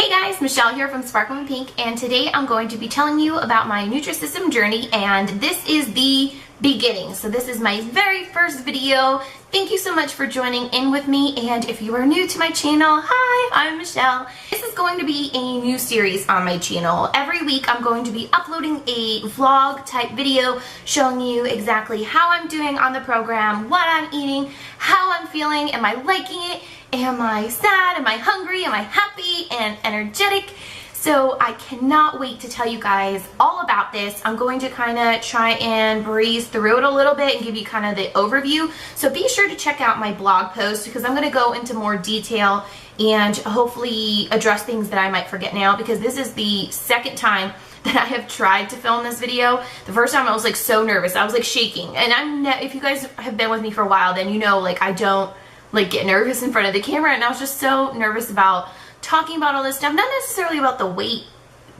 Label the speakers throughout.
Speaker 1: Hey guys, Michelle here from Sparkling Pink, and today I'm going to be telling you about my Nutrisystem journey, and this is the beginning. So this is my very first video. Thank you so much for joining in with me, and if you are new to my channel, hi, I'm Michelle. This is going to be a new series on my channel. Every week I'm going to be uploading a vlog type video showing you exactly how I'm doing on the program, what I'm eating, how I'm feeling, am I liking it, am I sad, am I hungry, am I happy and energetic? So I cannot wait to tell you guys all about this. I'm going to kind of try and breeze through it a little bit and give you kind of the overview. So be sure to check out my blog post because I'm going to go into more detail and hopefully address things that I might forget now, because this is the second time that I have tried to film this video. The first time I was like so nervous. I was like shaking. And if you guys have been with me for a while, then you know like I don't like get nervous in front of the camera, and I was just so nervous about talking about all this stuff, not necessarily about the weight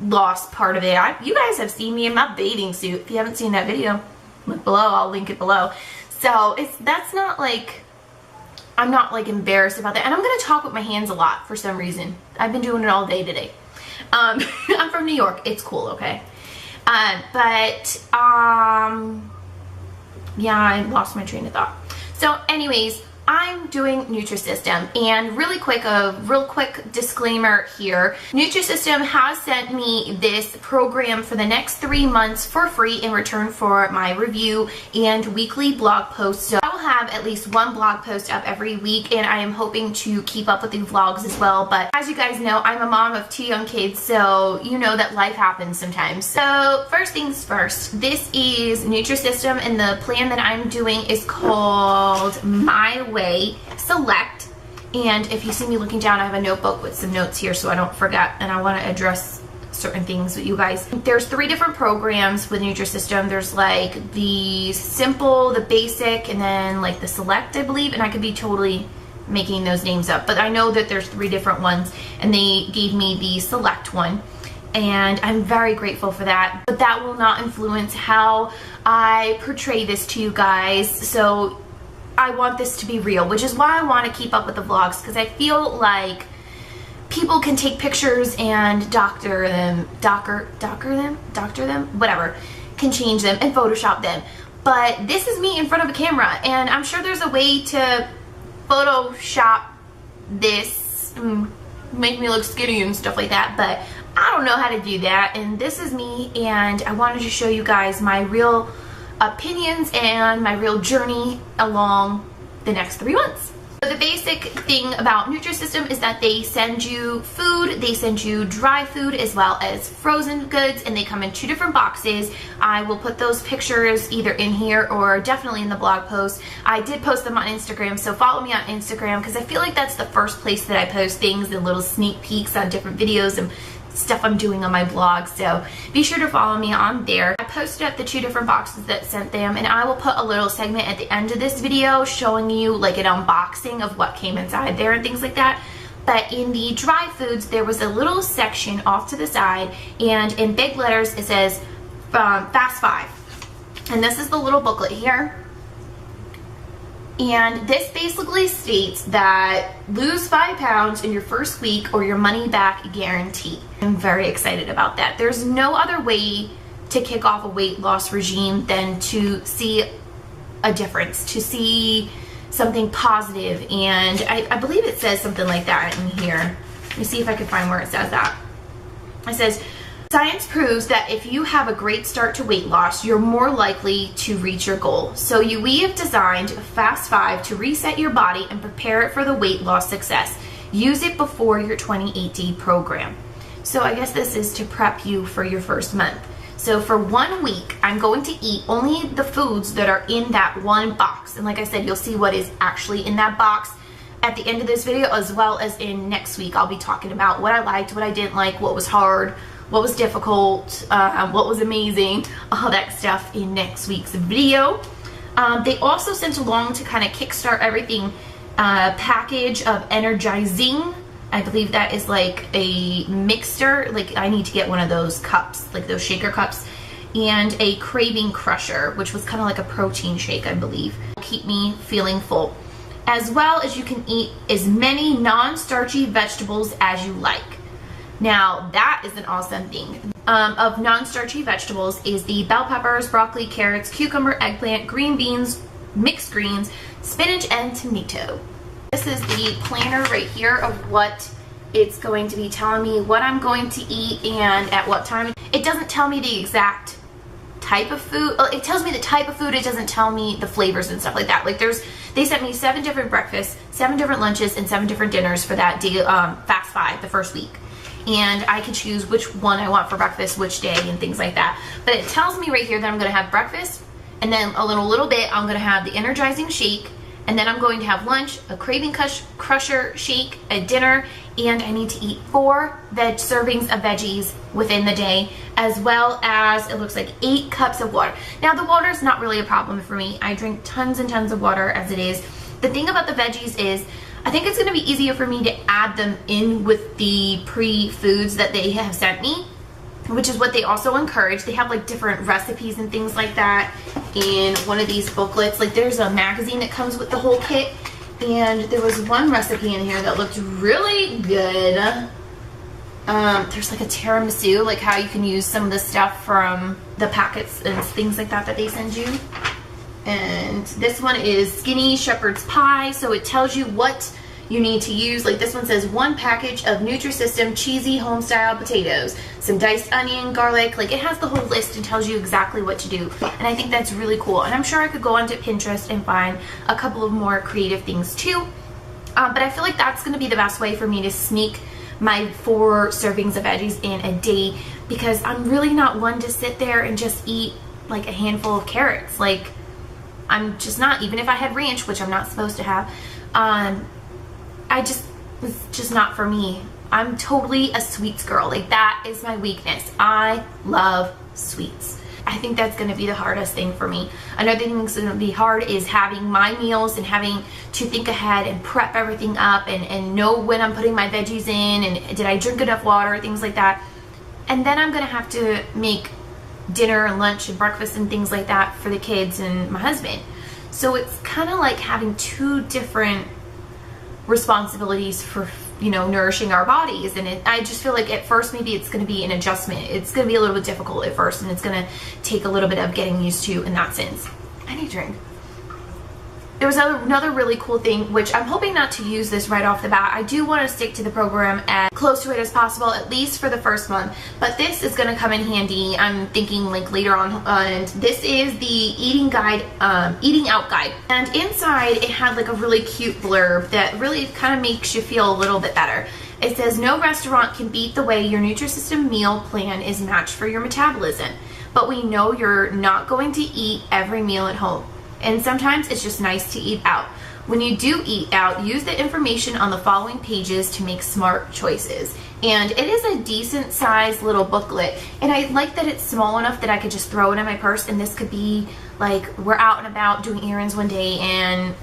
Speaker 1: loss part of it. You guys have seen me in my bathing suit. If you haven't seen that video, look below, I'll link it below. So that's not like, I'm not like embarrassed about that. And I'm gonna talk with my hands a lot for some reason. I've been doing it all day today. I'm from New York, it's cool, okay? Yeah, I lost my train of thought. So anyways, I'm doing Nutrisystem, and a real quick disclaimer here. Nutrisystem has sent me this program for the next 3 months for free in return for my review and weekly blog posts. So I will have at least one blog post up every week, and I am hoping to keep up with the vlogs as well. But as you guys know, I'm a mom of 2 young kids, so you know that life happens sometimes. So first things first, this is Nutrisystem, and the plan that I'm doing is called My Way Select. And if you see me looking down, I have a notebook with some notes here so I don't forget, and I want to address certain things with you guys. There's 3 different programs with Nutrisystem. There's like the simple, the basic, and then like the select, I believe, and I could be totally making those names up, but I know that there's 3 different ones, and they gave me the select one, and I'm very grateful for that. But that will not influence how I portray this to you guys. So I want this to be real, which is why I want to keep up with the vlogs, because I feel like people can take pictures and doctor them, whatever, can change them and Photoshop them. But this is me in front of a camera, and I'm sure there's a way to Photoshop this, make me look skinny and stuff like that, but I don't know how to do that. And this is me, and I wanted to show you guys my real opinions and my real journey along the next 3 months. So the basic thing about Nutrisystem is that they send you food, they send you dry food as well as frozen goods, and they come in 2 different boxes. I will put those pictures either in here or definitely in the blog post. I did post them on Instagram, so follow me on Instagram, because I feel like that's the first place that I post things and little sneak peeks on different videos and stuff I'm doing on my blog, so be sure to follow me on there. I posted up the 2 different boxes that sent them, and I will put a little segment at the end of this video showing you like an unboxing of what came inside there and things like that. But in the dry foods, there was a little section off to the side, and in big letters it says Fast 5, and this is the little booklet here. And this basically states that lose 5 pounds in your first week or your money back guarantee. I'm very excited about that. There's no other way to kick off a weight loss regime than to see a difference, to see something positive. And I believe it says something like that in here. Let me see if I can find where it says that. It says, science proves that if you have a great start to weight loss, you're more likely to reach your goal. So we have designed Fast 5 to reset your body and prepare it for the weight loss success. Use it before your 28-day program. So I guess this is to prep you for your first month. So for 1 week, I'm going to eat only the foods that are in that one box. And like I said, you'll see what is actually in that box at the end of this video, as well as in next week. I'll be talking about what I liked, what I didn't like, what was hard, what was difficult, what was amazing, all that stuff in next week's video. They also sent along, to kind of kickstart everything, package of energizing. I believe that is like a mixer. Like I need to get one of those cups, like those shaker cups, and a craving crusher, which was kind of like a protein shake, I believe. Keep me feeling full. As well as you can eat as many non-starchy vegetables as you like. Now that is an awesome thing. Of non-starchy vegetables is the bell peppers, broccoli, carrots, cucumber, eggplant, green beans, mixed greens, spinach, and tomato. This is the planner right here of what it's going to be telling me what I'm going to eat and at what time. It doesn't tell me the exact type of food. It tells me the type of food. It doesn't tell me the flavors and stuff like that. Like they sent me 7 different breakfasts, 7 different lunches, and 7 different dinners for that day, fast 5, the first week. And I can choose which one I want for breakfast, which day, and things like that. But it tells me right here that I'm going to have breakfast, and then a little bit I'm going to have the energizing shake, and then I'm going to have lunch, a craving crusher shake, a dinner, and I need to eat 4 servings of veggies within the day, as well as it looks like 8 cups of water. Now the water is not really a problem for me. I drink tons and tons of water as it is. The thing about the veggies is I think it's going to be easier for me to add them in with the pre-foods that they have sent me, which is what they also encourage. They have like different recipes and things like that in one of these booklets. Like there's a magazine that comes with the whole kit, and there was one recipe in here that looked really good. There's like a tiramisu, like how you can use some of the stuff from the packets and things like that that they send you. And this one is skinny shepherd's pie, so it tells you what you need to use. Like this one says 1 package of Nutrisystem cheesy home style potatoes, some diced onion, garlic. Like it has the whole list and tells you exactly what to do, and I think that's really cool. And I'm sure I could go onto Pinterest and find a couple of more creative things too, but I feel like that's going to be the best way for me to sneak my 4 servings of veggies in a day, because I'm really not one to sit there and just eat like a handful of carrots. Like I'm just not, even if I had ranch, which I'm not supposed to have, it's just not for me. I'm totally a sweets girl. Like that is my weakness. I love sweets. I think that's going to be the hardest thing for me. Another thing that's going to be hard is having my meals and having to think ahead and prep everything up and know when I'm putting my veggies in and did I drink enough water, things like that. And then I'm going to have to make dinner and lunch and breakfast and things like that for the kids and my husband. So it's kind of like having 2 different responsibilities for, you know, nourishing our bodies. And I just feel like at first maybe it's going to be an adjustment. It's going to be a little bit difficult at first, and it's going to take a little bit of getting used to in that sense. I need a drink. There was another really cool thing, which I'm hoping not to use this right off the bat. I do want to stick to the program as close to it as possible, at least for the first month. But this is going to come in handy, I'm thinking, like later on. And this is the eating out guide. And inside it had like a really cute blurb that really kind of makes you feel a little bit better. It says, no restaurant can beat the way your Nutrisystem meal plan is matched for your metabolism. But we know you're not going to eat every meal at home. And sometimes it's just nice to eat out. When you do eat out, use the information on the following pages to make smart choices. And it is a decent sized little booklet. And I like that it's small enough that I could just throw it in my purse, and this could be like we're out and about doing errands one day and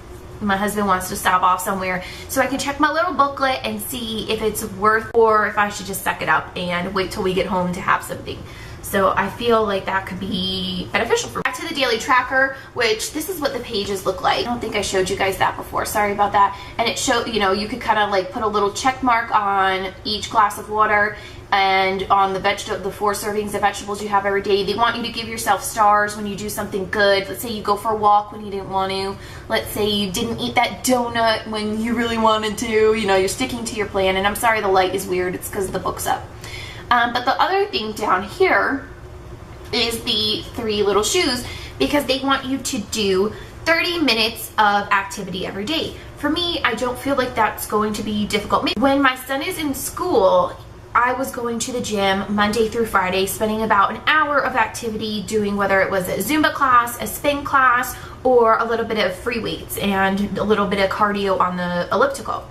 Speaker 1: my husband wants to stop off somewhere, so I can check my little booklet and see if it's worth, or if I should just suck it up and wait till we get home to have something. So I feel like that could be beneficial for me. Back to the daily tracker, which this is what the pages look like. I don't think I showed you guys that before. Sorry about that. And it showed, you know, you could kind of like put a little check mark on each glass of water and on the 4 servings of vegetables you have every day. They want you to give yourself stars when you do something good. Let's say you go for a walk when you didn't want to. Let's say you didn't eat that donut when you really wanted to. You know, you're sticking to your plan. And I'm sorry the light is weird. It's because the book's up. But the other thing down here is the 3 little shoes, because they want you to do 30 minutes of activity every day. For me, I don't feel like that's going to be difficult. When my son is in school, I was going to the gym Monday through Friday, spending about an hour of activity doing, whether it was a Zumba class, a spin class, or a little bit of free weights and a little bit of cardio on the elliptical.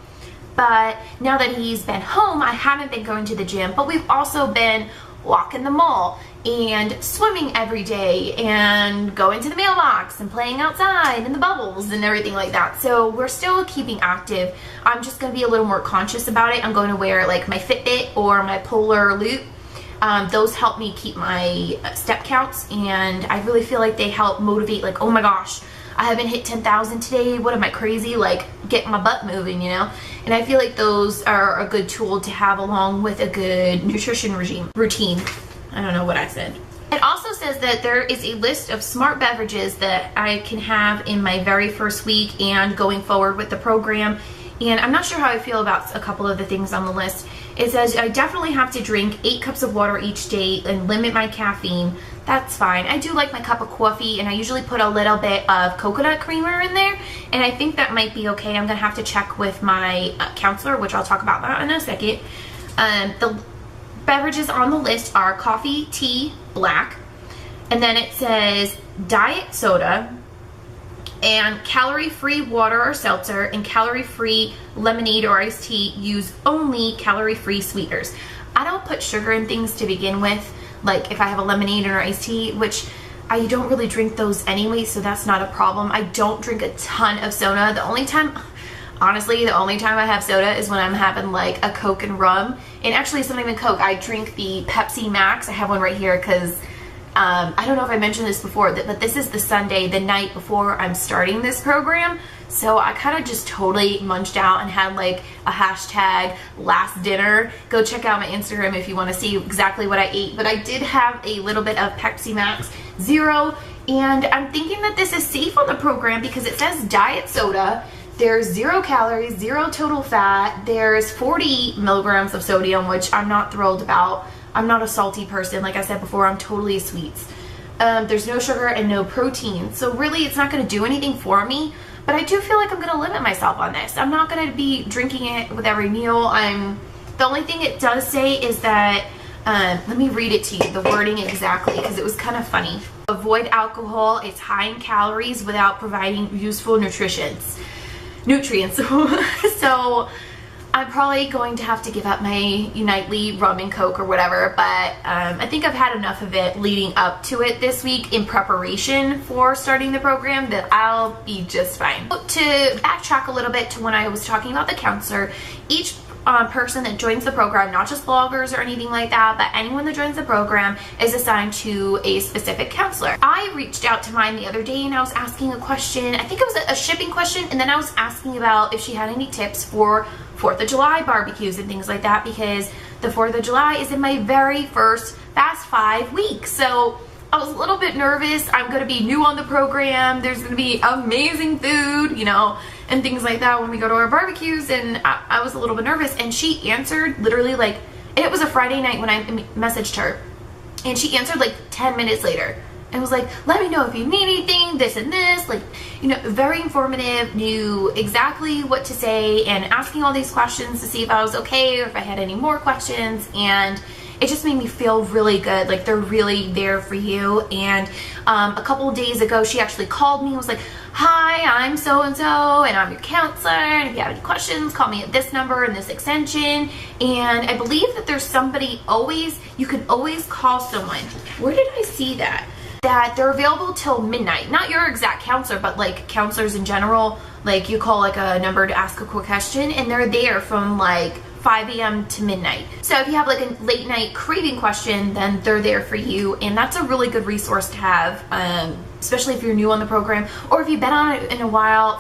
Speaker 1: But now that he's been home, I haven't been going to the gym, but we've also been walking the mall and swimming every day and going to the mailbox and playing outside in the bubbles and everything like that. So we're still keeping active. I'm just going to be a little more conscious about it. I'm going to wear like my Fitbit or my Polar Loop. Those help me keep my step counts, and I really feel like they help motivate, like, oh my gosh, I haven't hit 10,000 today. What am I, crazy? Like, get my butt moving, you know? And I feel like those are a good tool to have along with a good nutrition routine. I don't know what I said. It also says that there is a list of smart beverages that I can have in my very first week and going forward with the program. And I'm not sure how I feel about a couple of the things on the list. It says I definitely have to drink 8 cups of water each day and limit my caffeine. That's fine. I do like my cup of coffee, and I usually put a little bit of coconut creamer in there, and I think that might be okay. I'm gonna have to check with my counselor, which I'll talk about that in a second. The beverages on the list are coffee, tea, black, and then it says diet soda, and calorie-free water or seltzer, and calorie-free lemonade or iced tea. Use only calorie-free sweeteners. I don't put sugar in things to begin with, like if I have a lemonade or iced tea, which I don't really drink those anyway, so that's not a problem. I don't drink a ton of soda. The only time, honestly, the only time I have soda is when I'm having like a Coke and rum. And actually, it's not even Coke. I drink the Pepsi Max. I have one right here because I don't know if I mentioned this before, but this is the Sunday, the night before I'm starting this program. So I kind of just totally munched out and had like a hashtag last dinner. Go check out my Instagram if you want to see exactly what I ate. But I did have a little bit of Pepsi Max Zero, and I'm thinking that this is safe on the program because it says diet soda. There's 0 calories, 0 total fat. There's 40 milligrams of sodium, which I'm not thrilled about. I'm not a salty person. Like I said before, I'm totally a sweets. There's no sugar and no protein. So really, it's not going to do anything for me. But I do feel like I'm going to limit myself on this. I'm not going to be drinking it with every meal. The only thing it does say is that, let me read it to you, the wording exactly, because it was kind of funny. Avoid alcohol. It's high in calories without providing useful nutrients. So I'm probably going to have to give up my nightly rum and Coke or whatever, but I think I've had enough of it leading up to it this week in preparation for starting the program that I'll be just fine. To backtrack a little bit to when I was talking about the counselor, each person that joins the program, not just bloggers or anything like that, but anyone that joins the program is assigned to a specific counselor. I reached out to mine the other day and I was asking a question. I think it was a shipping question, and then I was asking about if she had any tips for 4th of July barbecues and things like that, because the 4th of July is in my very first Fast 5 week. So I was a little bit nervous. I'm going to be new on the program. There's going to be amazing food, you know, and things like that when we go to our barbecues, and I was a little bit nervous, and she answered literally like, and it was a Friday night when I messaged her, and she answered like 10 minutes later and was like, let me know if you need anything, this and this, like, you know, very informative, knew exactly what to say, and asking all these questions to see if I was okay or if I had any more questions, and it just made me feel really good. Like, they're really there for you. And a couple of days ago, she actually called me and was like, hi, I'm so-and-so, and I'm your counselor, and if you have any questions, call me at this number and this extension. And I believe that there's somebody you can always call someone. Where did I see that? That they're available till midnight. Not your exact counselor, but like counselors in general. Like, you call like a number to ask a quick question, and they're there from like 5 a.m. to midnight. So if you have like a late night craving question, then they're there for you, and that's a really good resource to have, especially if you're new on the program, or if you've been on it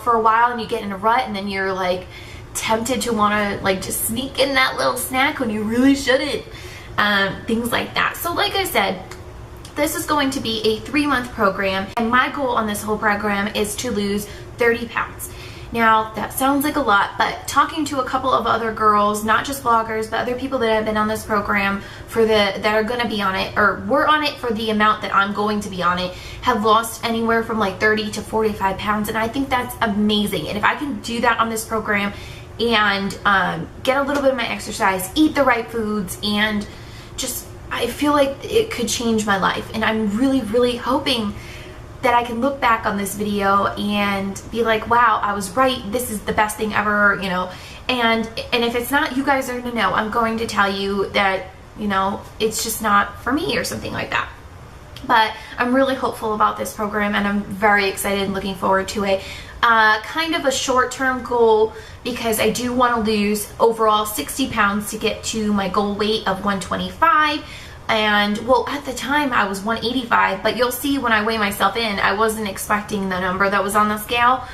Speaker 1: for a while and you get in a rut, and then you're like tempted to want to like just sneak in that little snack when you really shouldn't, things like that. So like I said, this is going to be a 3-month program, and my goal on this whole program is to lose 30 pounds. Now, that sounds like a lot, but talking to a couple of other girls, not just bloggers, but other people that have been on this program that are going to be on it, or were on it for the amount that I'm going to be on it, have lost anywhere from like 30 to 45 pounds, and I think that's amazing. And if I can do that on this program and get a little bit of my exercise, eat the right foods, and just, I feel like it could change my life. And I'm really, really hoping that I can look back on this video and be like, wow, I was right, this is the best thing ever, you know. And if it's not, you guys are gonna know. I'm going to tell you that, you know, it's just not for me or something like that. But I'm really hopeful about this program, and I'm very excited and looking forward to it. Kind of a short-term goal, because I do want to lose overall 60 pounds to get to my goal weight of 125. And well, at the time I was 185, but you'll see when I weigh myself in, I wasn't expecting the number that was on the scale.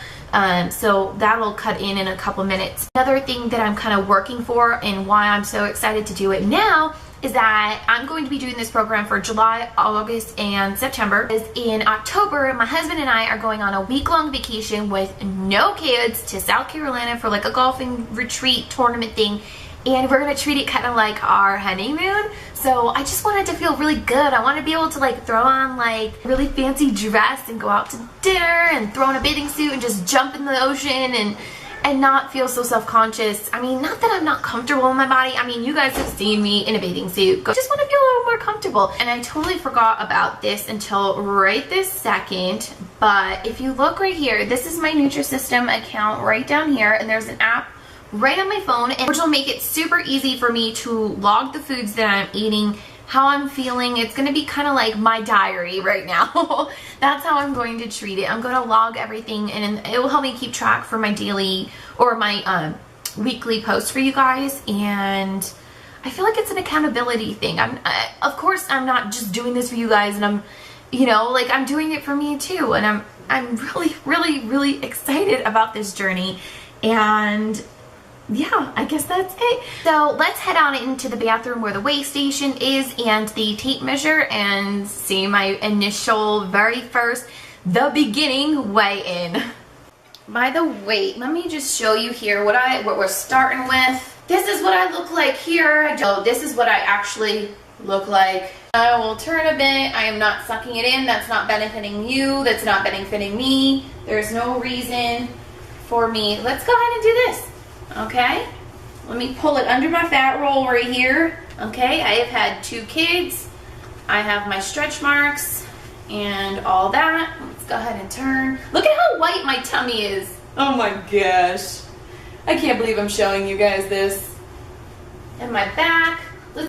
Speaker 1: So that'll cut in a couple minutes. Another thing that I'm kind of working for and why I'm so excited to do it now is that I'm going to be doing this program for July, August, and September. In October, my husband and I are going on a week-long vacation with no kids to South Carolina for like a golfing retreat tournament thing. And we're gonna treat it kind of like our honeymoon. So I just wanted to feel really good. I want to be able to like throw on like a really fancy dress and go out to dinner and throw on a bathing suit and just jump in the ocean and not feel so self-conscious. I mean, not that I'm not comfortable in my body. I mean, you guys have seen me in a bathing suit. I just want to feel a little more comfortable. And I totally forgot about this until right this second. But if you look right here, this is my Nutrisystem account right down here. And there's an app right on my phone, which will make it super easy for me to log the foods that I'm eating, how I'm feeling. It's going to be kind of like my diary right now. That's how I'm going to treat it. I'm going to log everything, and it will help me keep track for my daily or my weekly posts for you guys. And I feel like it's an accountability thing. Of course, I'm not just doing this for you guys, and I'm, you know, like I'm doing it for me too. And I'm really, really, really excited about this journey. And yeah, I guess that's it. So let's head on into the bathroom where the weigh station is and the tape measure and see my initial, very first, the beginning weigh-in. By the way, let me just show you here what we're starting with. This is what I look like here. This is what I actually look like. I will turn a bit. I am not sucking it in. That's not benefiting you. That's not benefiting me. There's no reason for me. Let's go ahead and do this. Okay, let me pull it under my fat roll right here. Okay, I have had 2 kids. I have my stretch marks and all that. Let's go ahead and turn. Look at how white my tummy is. Oh my gosh. I can't believe I'm showing you guys this. And my back.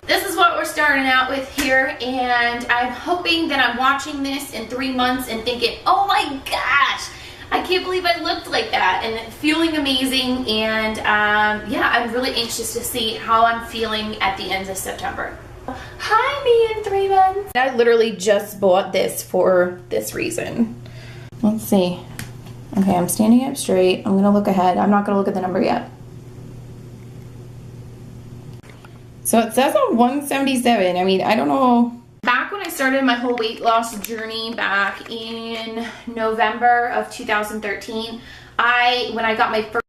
Speaker 1: This is what we're starting out with here, and I'm hoping that I'm watching this in 3 months and thinking, oh my gosh, I can't believe I looked like that, and feeling amazing. And yeah, I'm really anxious to see how I'm feeling at the end of September. Hi, me in 3 months. I literally just bought this for this reason. Let's see. Okay, I'm standing up straight. I'm gonna look ahead. I'm not gonna look at the number yet. So it says I'm 177. I mean, I don't know. Back when I started my whole weight loss journey back in November of 2013, when I got my first